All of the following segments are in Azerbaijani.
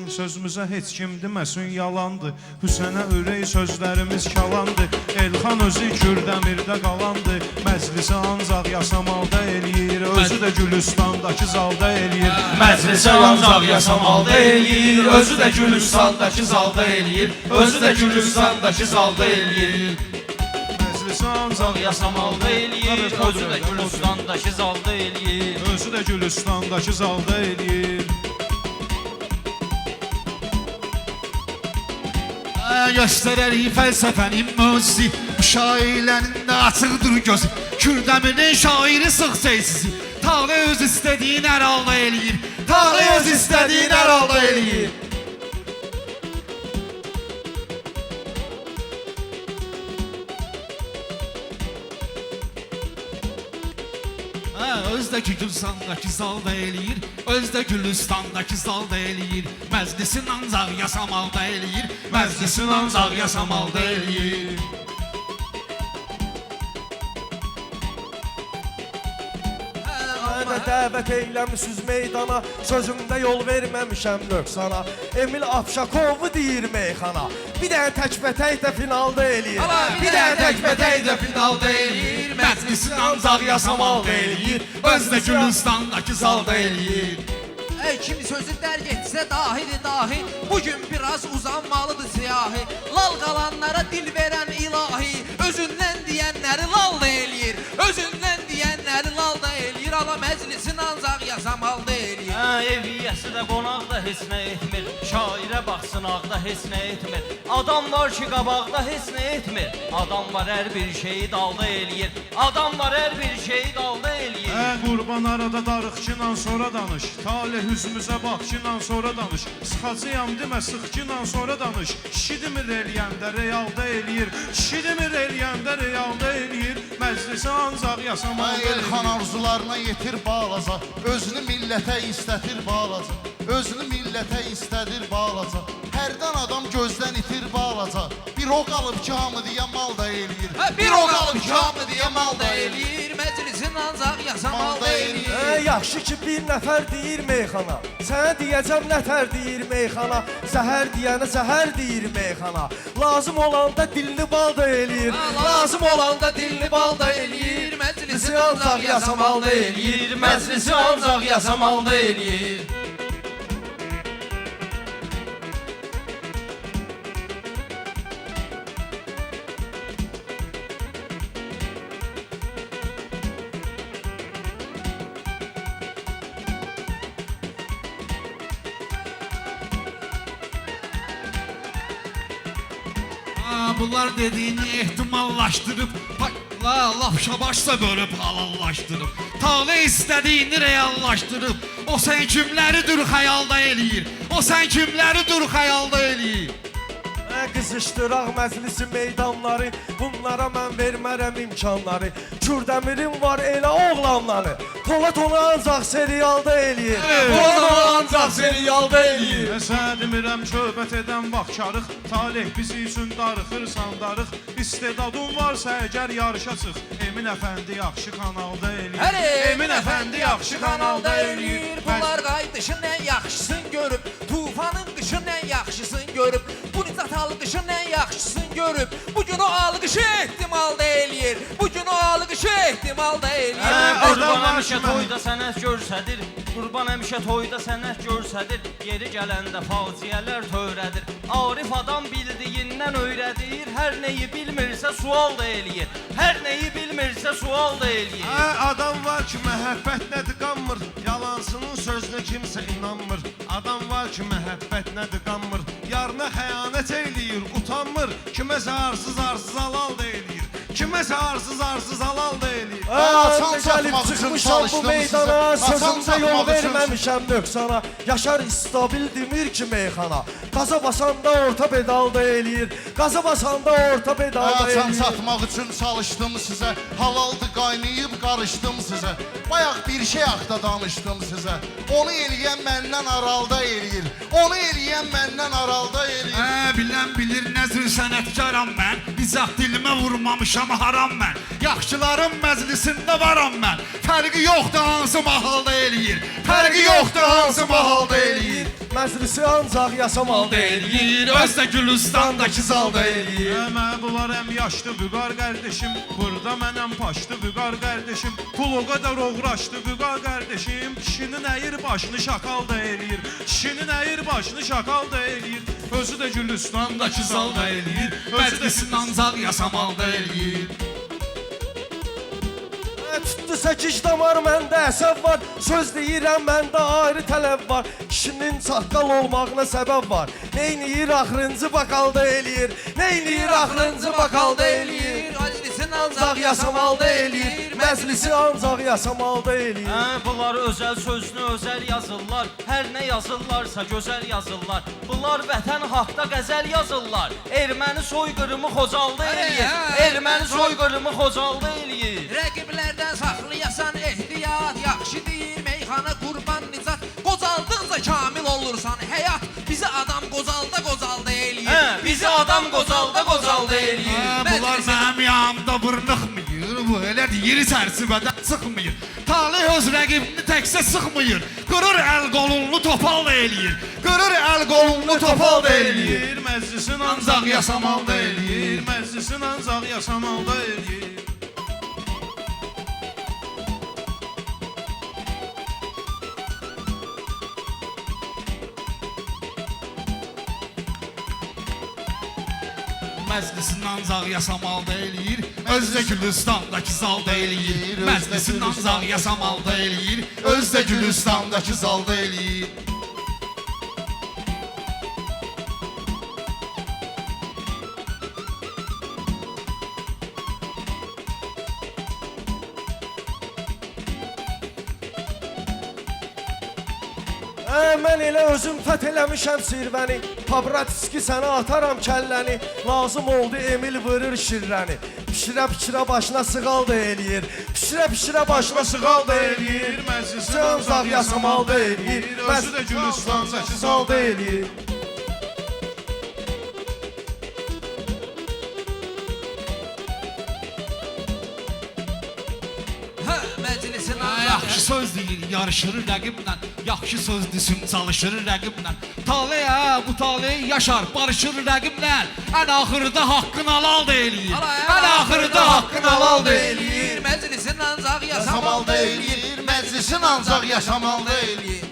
sözümüzə heç kim deməsin yalandı. Hüsənə ürək sözlərimiz kalandı. Elxan özü Kürdəmirdə qalandı. Məclisi ancaq yasamalda eləyir. Özü də Gülüstandakı zalda eləyir. Məclisi ancaq yasamalda eləyir. Özü də Gülüstandakı zalda eləyir. Özü də Gülüstandakı zalda eləyir. Məclisi ancaq yasamalda eləyir. Özü də Gülüstandakı zalda eləyir. Özü də Gülüstandakı zalda eləyir. Göstərərik fəlsəfənin möcüzü. Bu şailənin də açıqdır gözü. Kürdəmirin şairi sıx seysizi. Tağlı öz istədiyin hər halda eləyir. Tağlı öz istədiyin hər halda eləyir. Özdəki Gülüstandakı zalda eləyir. Özdə Gülüstandakı zalda eləyir. Məclisin ancaq yasamalda eləyir. Məclisin ancaq yasamalda eləyir. Mənə dəvət eyləmişsiniz meydana, sözümdə yol verməmişəm nöqsana. Emil Abşakovu deyir meyxana, bir dənə təkbətək də finalda eləyir. Bir dənə təkbətək də finalda eləyir. Məclisin ancaq yasamalda eləyir. Özdə Gülüstandakı zalda eləyir. Kim sözü dərk etsə dahiri dahi, bugün biraz uzanmalıdır siyahi. Lal qalanlara dil verən ilahi, özündən deyənləri lal da eləyir. Özündən deyənləri lal da eləyir. Ala məclisin ancaq yasamalda eləyir. Eviyyəsi də qonaq da heç nə etmir. Şairə baxsın ağda heç nə etmir. Adam var ki qabaqda heç nə etmir. Adam var hər bir şeyi dalda eləyir. Adam var hər bir şeyi dalda eləyir. Qurban arada darıqçınan sonra danış. Talih üzümüzə baxçınan sonra danış. Sıxacıyam demə sıxçınan sonra danış. Şidimir eləyəndə realda eləyir. Şidimir eləyəndə realda eləyir. Məclisi ancaq yasamalda eləyir. Elxan arzularına yetir balaca. Özünü millətə istətir balaca. Özünü millətə istədir balaca. Hərdən adam gözdən itir balaca. Bir o qalıb ki hamı deyə mal da eləyir. Bir o qalıb ki hamı deyə mal da eləyir. Məclisin ancaq yasamalda eləyir. Yaxşı ki bir nəfər deyir meyxana, sənə deyəcəm nətər deyir meyxana. Zəhər deyənə zəhər deyir meyxana. Lazım olanda dilli bal da eləyir. Lazım olanda dilli bal da eləyir. Məclisi ancaq yasamalda eləyir. Məclisi ancaq yasamalda eləyir. Bunlar dediyini ehtimallaşdırıb, lafşa başsa bölüb halallaşdırıb. Tağlı istədiyini reallaşdırıb. O sən kimləridir xəyalda eləyir. O sən kimləridir xəyalda eləyir. Qızışdıraq məclisi meydanları, bunlara mən vermərəm imkanları. Kürdəmirin var elə oğlanları, Polat onu ancaq serialda eləyir. Polat onu ancaq serialda eləyir. Sənə demirəm söhbət edən vaxtkarıq. Talih bizi üçün darıxırsan darıq. İstedadın varsa əgər yarışa çıx. Emin Əfəndi yaxşı kanalda eləyir. Emin Əfəndi yaxşı kanalda eləyir. Bunlar qaydışın ən yaxşısın görüb. Tufanın qışın ən yaxşısın görüb. Bu nizat alqışın ən yaxşısın görüb. Bugün o alqışı ehtimalda eləyir. Bugün o alqışı ehtimalda eləyir. Qurban həmişə toyda sənət görsədir. Qurban həmişə toyda sənət görsədir. Yeri gələndə faciələr törədir. Arif adam bildiyindən öyrədir. Hər neyi bilmirsə sual da eləyir. Hər neyi bilmirsə sual da eləyir. Adam var ki məhəbbət nədir qanmır. Yalansının sözünə kimsə inanmır. Adam var ki məhəbbət nədir qanmır. Yarına xəyanət eləyir, utanmır. Kiməsə arsız halal da eləyir. Kiməsə arsız halal da eləyir. Gəlib çıxmışam bu meydana, sözümdə yol verməmişəm nöqsana. Yaşar istabil demir ki meyxana, qaza basanda orta pedalda eləyir. Qaza basanda orta pedalda eləyir. Can satmaq üçün çalışdım sizə. Halaldı qaynayıb qarışdım sizə. Bayaq bir şey haqda danışdım sizə. Onu eləyən məndən aralda eləyir. Onu eləyən məndən aralda eləyir. Bilən bilir nəzr sənətkaram mən, İzah dilimə vurmamışam haram mən. Yaxşıların məclisində varam mən. Fərqi yoxdur hansı mahalda eləyir, fərqi yoxdur hansı mahalda eləyir. Məclisi ancaq yasamalda eləyir, Özdə Gülüstandakı zalda eləyir. Bunlar həm yaşdı Vüqar qardeşim, burada mənəm paşdı Vüqar qardeşim. Pul o qədər uğraşdı Vüqar qardeşim, kişinin əyir başını şakal da eləyir, kişinin əyir başını şakal da eləyir. Özü də Gülüstandakı zalda eləyir, Məclisin ancaq yasamalda eləyir. Tutdu 8 damar məndə əsəb var, söz deyirəm məndə ayrı tələb var. Kişinin saqqal olmağına səbəb var. Neyniyir axırıncı bakalda eləyir, neyniyir axırıncı bakalda eləyir. Məclisin Ancaq yasamalda eləyir, məclisi ancaq yasamalda eləyir. Bunlar özəl sözünü özəl yazırlar. Hər nə yazırlarsa gözəl yazırlar. Bunlar vətən haqda qəzəl yazırlar. Erməni soyqırımı Xocalda eləyir. Erməni soyqırımı Xocalda eləyir. Rəqiblərdən saxlayasan ehtiyat, yaxşı deyir meyxana qurban nicat. Qocaldıqca kamil olursan həyat, bizi adam qocalda eləyir. Bizi adam qocalda eləyir. Bunlar mənim yanımda vırnıqmıyır, bu elə deyir çərçivədə çıxmıyır. Talih öz rəqibini təksə sıxmıyır, qırır əl qolunu topal da eləyir, qırır əl qolunu topal da eləyir. Məclisin ancaq yasamalda eləyir, məclisin ancaq yasamalda eləyir. Məclisin ancaq yasamalda eləyir, Özdə Gülüstandakı zalda eləyir. Məclisin ancaq yasamalda eləyir, Özdə Gülüstandakı zalda eləyir. Mən elə özüm fəth eləmişəm sirvəni, Pabratski sənə ataram kəlləni. Lazım oldu Emil vırır şirrəni. Pişirə başına sığal da eləyir, pişirə başına sığal da eləyir. Məclisin Ancaq yasamalda eləyir, özü də Gülüstandakı zalda eləyir. Məclisin Yaxşı söz deyir, yarışır rəqiblə, yaxşı söz desin, çalışır rəqiblə. Talih bu talih yaşar, barışır rəqiblə. Ən axırda haqqını halal da eləyir. Ən axırda haqqını halal da eləyir. Məclisin ancaq yasamalda eləyir. Məclisin ancaq yaşamalda eləyir.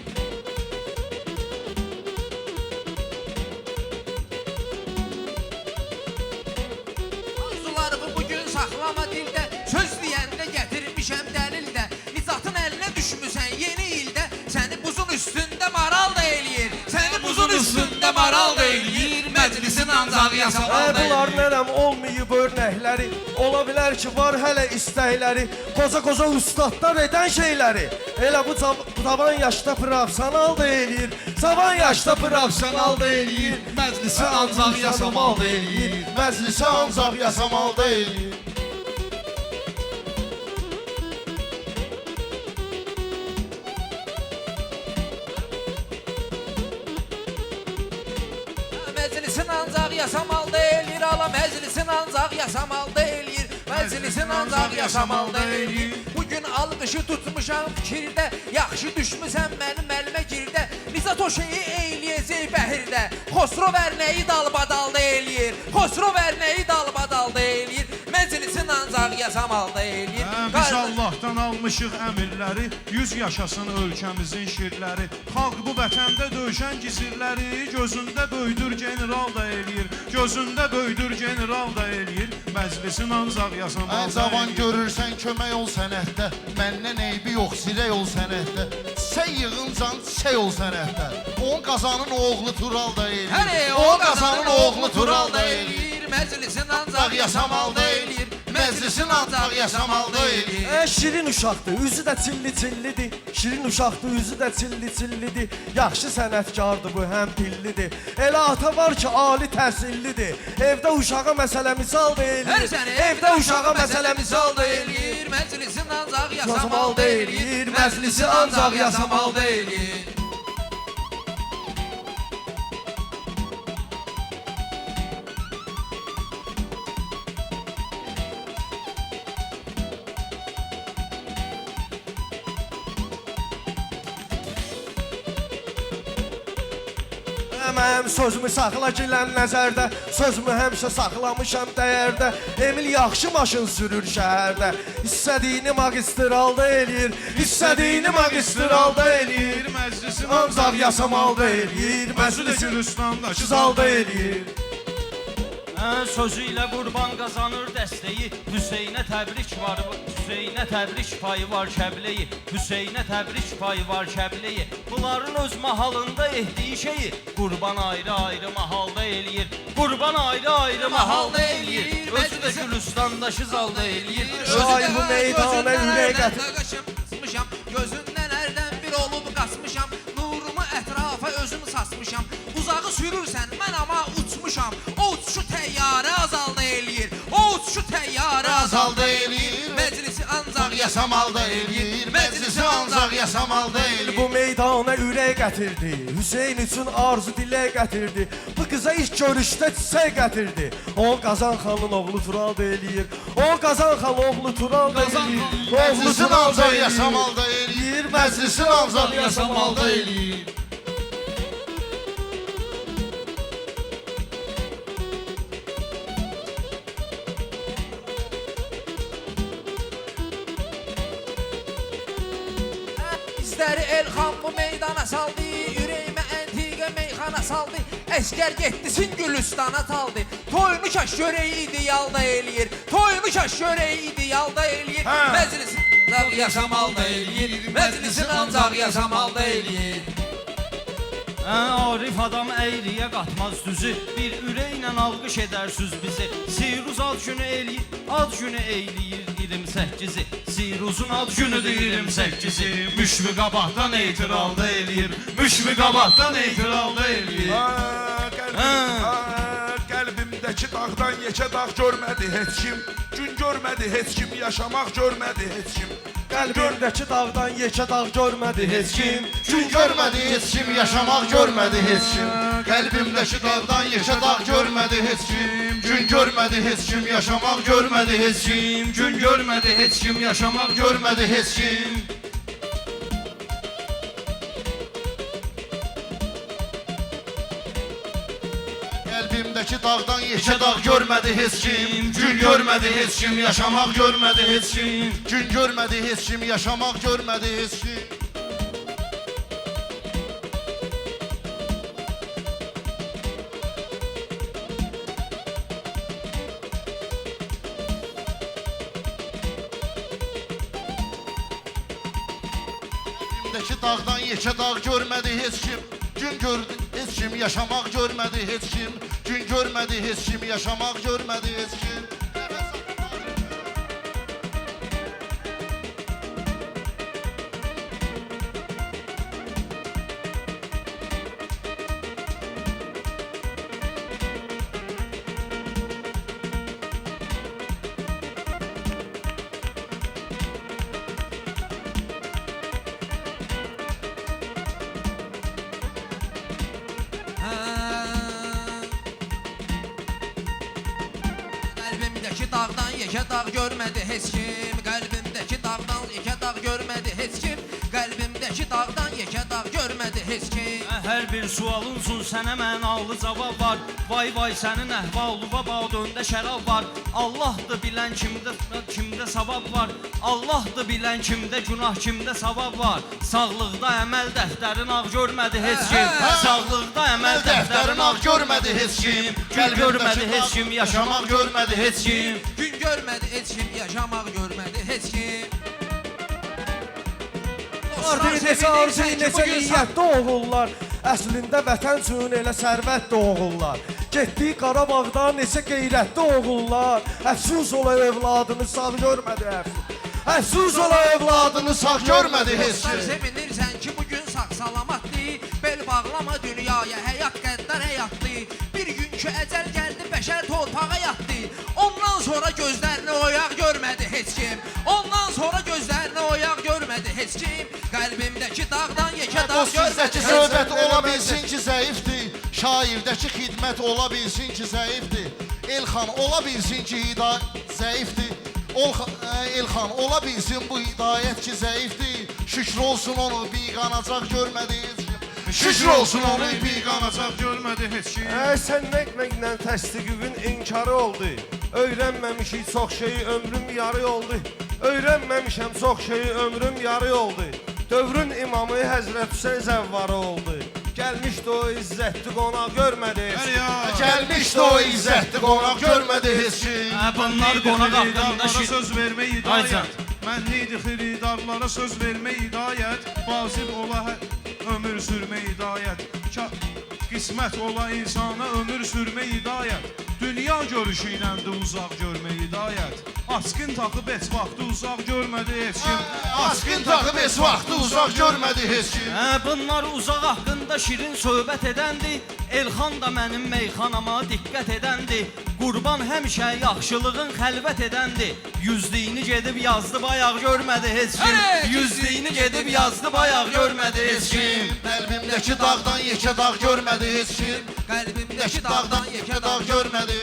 Arzularımı bugün saxlama dildə, söz deyəndə gətirmişəm dəlildə. Nicatın əlinə düşmüsən yeni ildə, səni buzun üstündə maral da eləyir. Səni buzun üstündə maral da eləyir. Məclisin ancaq yasamalda Bunlar eləyir. nərəm olmayıb örnəkləri, ola bilər ki var hələ istəkləri, qoca ustadlar edən şeyləri. Elə bu tavan yaşda profesional da eləyir, cavan yaşda profesional da eləyir. Məclisi ancaq yasamalda eləyir. Məclisi ancaq yasamalda eləyir. Məclisin ancaq yasamalda eləyir. Ala məclisin ancaq yasamalda eləyir. Məclisin ancaq yasamalda eləyir. Bugün alqışı tutmuşam fikirdə, yaxşı düşmüsən mənim əlimə girdə. Nizat o şeyi eyləyəcək bəhirdə. Xosrov ərnəyi dalbadalda eləyir. Xosrov ərnəyi dalbadalda eləyir. Məclisin ancaq yasamalda eləyir. Biz Allahdan almışıq əmirləri, 100 yaşasın ölkəmizin şirləri. Xalq bu vətəndə döyüşən gizirləri, gözündə böyüdür general da eləyir, gözündə böyüdür general da eləyir. Məclisin ancaq yasamalda Cavan eləyir. görürsən kömək ol sənətdə, məndən eybi yox zirək ol sənətdə. Sən yığıncan çiçək ol sənətdə. On qazanın oğlu Tural da eləyir. Hələ On qazanın oğlu Tural da eləyir. Məclisin ancaq yasamalda eləyir. Məclisin ancaq yasamalda eləyir. Şirin uşaqdır, üzü də çilli-çillidir. Şirin uşaqdır, üzü də çilli-çillidir. Yaxşı sənətkardır bu, həm dillidir. Elə ata var ki, ali təhsillidir. Evdə uşağa məsələ misal da eləyir. Evdə uşağa məsələ misal da eləyir. Məclisin ancaq Yasamalda eləyir, məclisi ancaq yasamalda eləyir. Mənim sözümü saxla gilən nəzərdə, sözümü həmişə saxlamışam dəyərdə. Emil yaxşı maşın sürür şəhərdə, istədiyini magistralda eləyir, istədiyini magistralda eləyir. Məclisin Ancaq yasamalda eləyir, Məclis məclisin Gülüstandakı zalda eləyir. Sözü ilə qurban qazanır dəstəyi. Hüseynə təbrik var, Hüseynə təbrik payı var Kəbləyi. Hüseynə təbrik payı var Kəbləyi. Bunların öz mahalında etdiyi şeyi qurban ayrı-ayrı mahalda eləyir. Qurban ayrı-ayrı mahalda eləyir. Özü də Gülüstandaşı zalda eləyir. Şair bu meydana ürək gətir. Qaçmışam, gözündən ərdən bir olub qaçmışam. Nurumu ətrafa özüm saçmışam. Uzağı sürürsən, mən amma uçmuşam. O uçuşu təyyarə azalda eləyir. O uçuşu təyyarə azalda eləyir. Məclisi ancaq Yasamalda eləyir, məclisi ancaq yasamalda eləyir. Bu meydana ürək gətirdi, Hüseyn üçün arzu dilə gətirdi. Bu qıza ilk görüşdə çiçək gətirdi. O Qazan xanın oğlu Tural da eləyir. O Qazan xan oğlu Tural da eləyir. Məclisin ancaq yasamalda eləyir, məclisin ancaq yasamalda eləyir. İzləri Elxan bu meydana saldı, ürəyimə əntiqə meyxana saldı. Əskər getdisin Gülüstana taldı. Toyunu kaş görəyi idealda eləyir. Toyunu kaş görəyi idealda eləyir. Məclisin ancaq yasamalda eləyir. Məclisin ancaq yasamalda eləyir. Arif adam əyriyə qatmaz düzü. Bir ürəklə alqış edərsiz bizi. Siruz ad günü eləyir, ad günü eyləyir 28-i. Siruzun ad günüdür 28-i. Müşfiq qabaqdan etirazda eləyir. Müşfiq qabaqdan etirazda eləyir. Qəlbimdəki dağdan yekə dağ görmədi heç kim. Gün görmədi heç kim, yaşamaq görmədi heç kim. Qəlbimdəki dağdan yekə dağ görmədi heç kim. Gün görmədi heç kim, yaşamaq görmədi heç kim. Qəlbimdəki dağdan yekə dağ görmədi heç kim. Gün görmədi heç kim, yaşamaq görmədi heç kim. Gün görmədi heç kim, yaşamaq Görmədi heç kim. Qəlbimdəki dağdan yekə dağ görmədi heç kim. Gün görmədi heç kim, yaşamaq görmədi heç kim. Gün görmədi heç kim, yaşamaq görmədi heç kim. Qəlbimdəki dağdan yekə dağ görmədi heç kim. Gün gördü heç kim, yaşamaq görmədi heç kim. Gün görmədi heç kim, yaşamaq görmədi heç kim. Qəlbimdəki dağdan yekə dağ görmədi heç kim. Qəlbimdəki dağdan yekə dağ görmədi heç kim. Qəlbimdəki dağdan yekə dağ görmədi heç kim. Hər bir sualın üçün sənə mənalı cavab var. Vay vay sənin əhvalıva badöndə şərab var. Allahdır bilən kimdə savab var. Allahdır bilən kimdə günah, kimdə savab var. Sağlıqda əməl dəftərin ağ görmədi heç kim. Sağlıqda əməl dəftərin ağ görmədi heç kim. Gün görmədi heç kim, yaşamaq görmədi heç kim. Gün görmədi heç kim, yaşamaq görmədi heç kim. Vardı neçə arzu, neçə niyyətdə oğullar. Əslində vətən üçün elə sərvət oğullar. Getdiyi Qarabağda neçə qeyrətli oğullar. Əfsus ola evladını sağ görmədi əfsus. Əfsus ola evladını sağ görmədi heç Dostlar kim. sevinirsən ki bugün sağ salamatdır. Bel bağlama dünyaya, həyat qəddar həyatdır. Bir gün ki əcəl gəldi, bəşər torpağa yatdı. Ondan sonra gözlərini oyaq görmədi heç kim. Ondan sonra gözlərini oyaq görmədi heç kim. Qəlbimdəki dağdan yekə dağ Sizdəki söhbət ola bilsin ki zəifdir. Şairdəki xidmət ola bilsin ki zəifdir. Elxan ola bilsin ki zəifdir. Elxan ola bilsin bu hidayət ki zəifdir. Şükür olsun onu bir qanacaq görmədi heç kim. Şükür olsun onun ipi qanacaq. Görmədi heç kim. Sən nəkməklə təsdiqin inkarı oldu. Öyrənməmişik çox şeyi, ömrüm yarı oldu. Öyrənməmişəm çox şeyi, ömrüm yarı oldu. Dövrün imamı Həzrət Hüseyn zəvvarı oldu. Gəlmişdi o izzətli qonaq görmədi heç kim. Gəlmişdi o izzətli qonaq görmədi heç kim. Bunlar qonaq haqqında Xiridarlara söz vermə hidayət. Aycan. Mənliydi xiridarlara söz vermə hidayət. Vacib ola ömür sürmə hidayət. Qismət ola insana ömür sürmə hidayət. Dünya görüşü ilə də uzaq görmə hidayət. Asqın taxıb heç vaxtı uzaq görmədi heç kim. Asqın taxıb heç vaxtı uzaq görmədi heç kim. Bunlar uzaq haqqında şirin söhbət edəndi. Elxan da mənim meyxanama diqqət edəndi. Qurban həmişə yaxşılığın xəlvət edəndi. Yüzlüyünü gedib yazdı bayaq görmədi heç kim. Yüzlüyünü gedib yazdı bayaq görmədi heç kim. Qəlbimdəki dağdan yekə dağ görmədi heç kim. Qəlbimdəki dağdan Yekə dağ görmədi.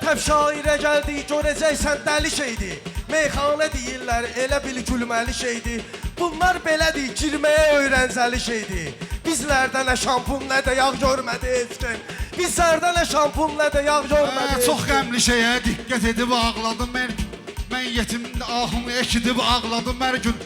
Təb şairə gəldi, görəcəksən dəli şeydi. Meyxanə deyirlər, elə bil gülməli şeydi. Bunlar belədir, girməyə öyrəncəli şeydi. Bizlərdə nə şampun, nə də yağ görmədi heç kim. Bizlərdə nə şampun, nə də yağ görmədi. Çox qəmli şeyə diqqət edib ağladım hər gün. Mən yetimdə ahımı eşidib ağladım hər gün.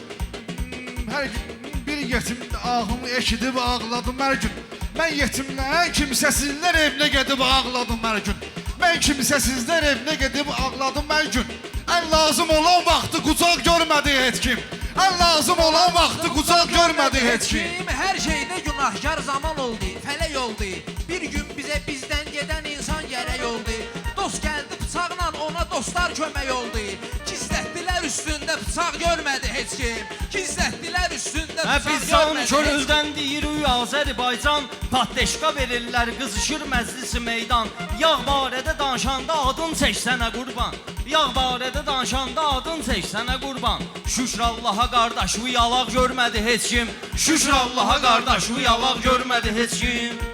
Hər gün bir yetimdə ahımı eşidib ağladım hər gün. Mən yetimlərin kimsəsizlər evinə gedib ağladım hər gün. Mən kimsəsizlər evinə gedib ağladım hər gün. Ən lazım olan vaxtı qucaq görmədi heç kim. Ən lazım olan vaxtı qucaq görmədi heç kim. Hər şeydə günahkar zaman oldu, fələk oldu. Bir gün bizdən gedən insan gərək oldu. Dost gəldi bıçaqla ona dostlar kömək oldu. Gizlətdilər üstündə bıçaq görmədi heç kim. Gizlətdilər üstündə bıçaq Bizcan görmədi heç kim. çölüzdən deyir uy Azərbaycan. Patdeşka verirlər qızışır məclisi meydan. Yağ barədə danışanda adın çəksənə qurban. Yağ barədə danışanda adın çəksənə qurban. Şükür Allaha qardaş bu yalaq görmədi heç kim. Şükür Allaha qardaş bu yalaq görmədi heç kim.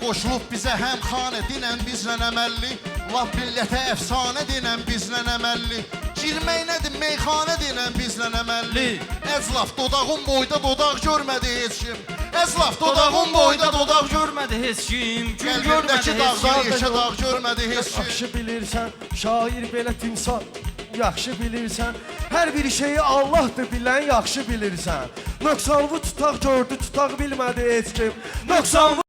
Qoşulub bizə həm xanə dinən bizlə əməlli. Laf millətə əfsanə dinən bizlə əməlli. Girmək nədir meyxanə dinən bizlə əməlli. Əzlaf dodağın boyda dodaq görmədi heç kim. Əzlaf dodağın boyda dodaq görmədi heç kim. Gün görmədi Qəlbimdəki heç dağdan kim. yekə dağ görmədi heç kim. Yaxşı bilirsən, şair belə timsal. Yaxşı bilirsən, hər bir şeyi Allahdır bilən yaxşı bilirsən. Nöqsanlı tutaq gördü, tutaq bilmədi heç kim. Nöqsanlı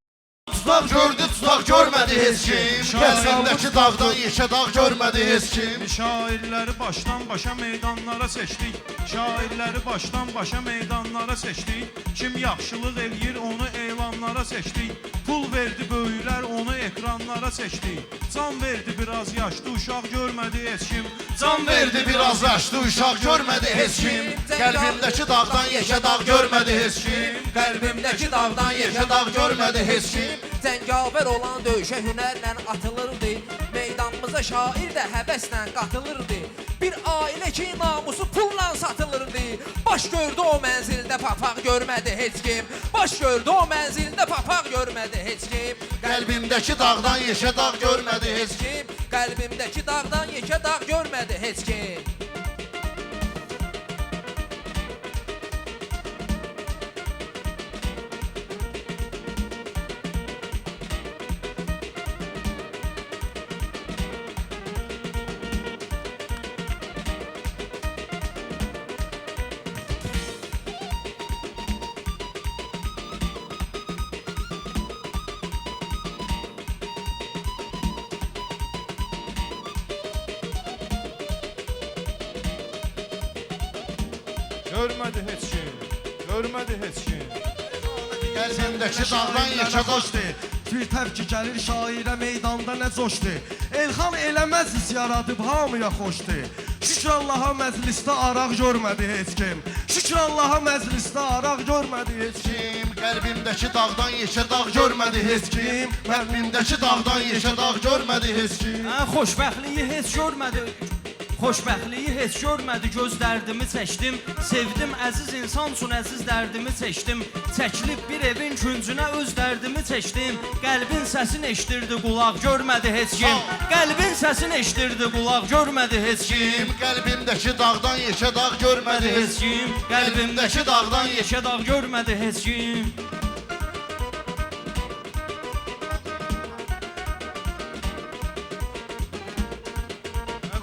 Tutaq gördü, tutaq görmədi heç kim. Qəlbimdəki dağdan yekə dağ görmədi heç kim. Şairləri başdan başa meydanlara seçdik. Şairləri başdan başa meydanlara seçdik. Kim yaxşılıq eləyir onu elanlara seçdik. Pul verdi böyüklər onu ekranlara seçdik. Can verdi biraz yaşlı uşaq görmədi heç kim. Can verdi biraz yaşlı uşaq görmədi heç kim. Qəlbimdəki dağdan yekə dağ görmədi heç kim. Qəlbimdəki dağdan Yekə dağ görmədi heç kim. Cəngavər olan döyüşə hünərlə atılırdı. Meydanımıza şair də həvəslə qatılırdı. Bir ailə ki namusu pulla satılırdı. Baş gördü o mənzildə papaq görmədi heç kim. Baş gördü o mənzildə papaq görmədi heç kim. Qəlbimdəki dağdan yekə dağ görmədi heç kim. Qəlbimdəki dağdan yekə dağ görmədi heç kim. Görmədi heç kim. Görmədi heç kim. Qəlbimdəki dağdan yekə dağ Bir təb ki gəlir şairə meydanda nə coşdu. Elxan elə məclis yaradıb hamıya xoşdu. Şükür Allaha məclisdə araq görmədi heç kim. Şükür Allaha məclisdə araq görmədi heç kim. Qəlbimdəki dağdan yekə dağ görmədi heç kim. Qəlbimdəki dağdan yekə dağ görmədi heç kim. Xoşbəxtliyi heç görmədi. Xoşbəxtliyi heç görmədi, göz dərdimi çəkdim. Sevdim əziz insan üçün əziz dərdimi çəkdim. Çəkilib bir evin küncünə öz dərdimi çəkdim. Qəlbin səsini eşidirdi, qulaq görmədi heç kim. Qəlbin səsini eşidirdi, qulaq görmədi heç kim. Qəlbimdəki dağdan yekə dağ görmədi Heç kim. Qəlbimdəki dağdan yekə dağ görmədi heç kim.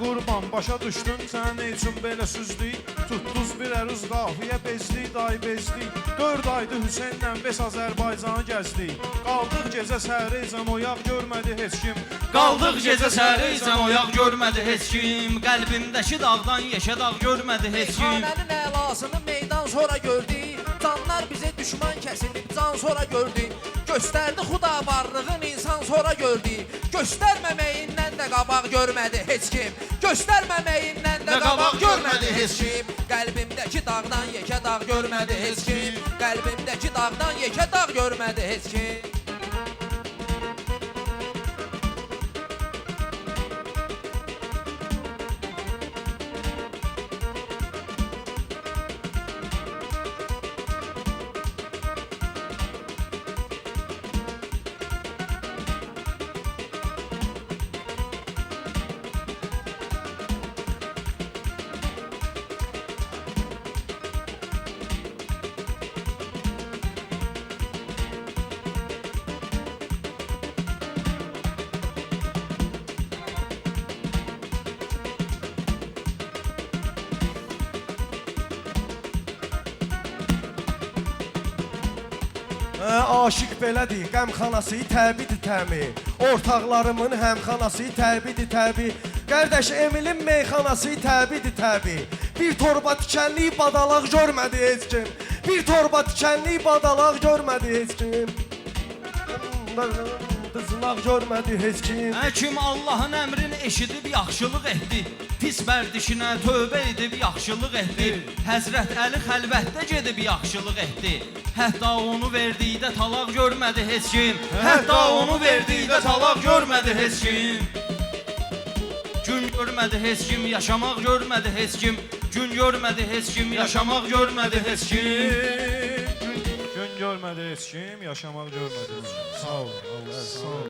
Qurban başa düşdün sən nə üçün belə süzdük? Tutduz bir əruz qafiyə bezdik, day bezdik. 4 aydı Hüseynlə biz Azərbaycanı gəzdik. Qaldıq gecə səhərəcən oyaq görmədi heç kim. Qaldıq gecə səhərəcən oyaq görmədi heç kim. Qəlbimdəki dağdan yekə dağ görmədi heç kim. Meyxanənin əlasını meydan sonra gördük. Canlar bizə düşman kəsilib can sonra gördük. Göstərdi xudavarlığın insan sonra gördük. Göstərməməyindən də qabaq görmədi heç kim. Göstərməməyindən də qabaq görmədi heç kim. Qəlbimdəki dağdan yekə dağ görmədi heç kim. Qəlbimdəki dağdan yekə dağ görmədi heç kim. Aşiq belədir, qəmxanası təbidir təmi. Ortaqlarımın həmxanası təbidir təbi. Qardaş Emilin meyxanası təbidir təbi. Bir torba tikənlik badalaq görmədi heç kim. Bir torba tikənlik badalaq görmədi heç kim. Qızılaq görmədi heç kim. Kim Allahın əmrini eşidib yaxşılıq etdi. Pis bərdişinə tövbə edib yaxşılıq etdi. Həzrət Əli xəlvətdə gedib yaxşılıq etdi. Hətta onu verdikdə talaq görmədi heç kim. Hətta onu verdikdə talaq görmədi heç kim. Gün görmədi heç kim, yaşamaq görmədi heç kim. Gün görmədi heç kim, yaşamaq görmədi heç kim. Gün görmədi heç kim, yaşamaq görmədi heç kim. Sağ ol, Allah sağ ol.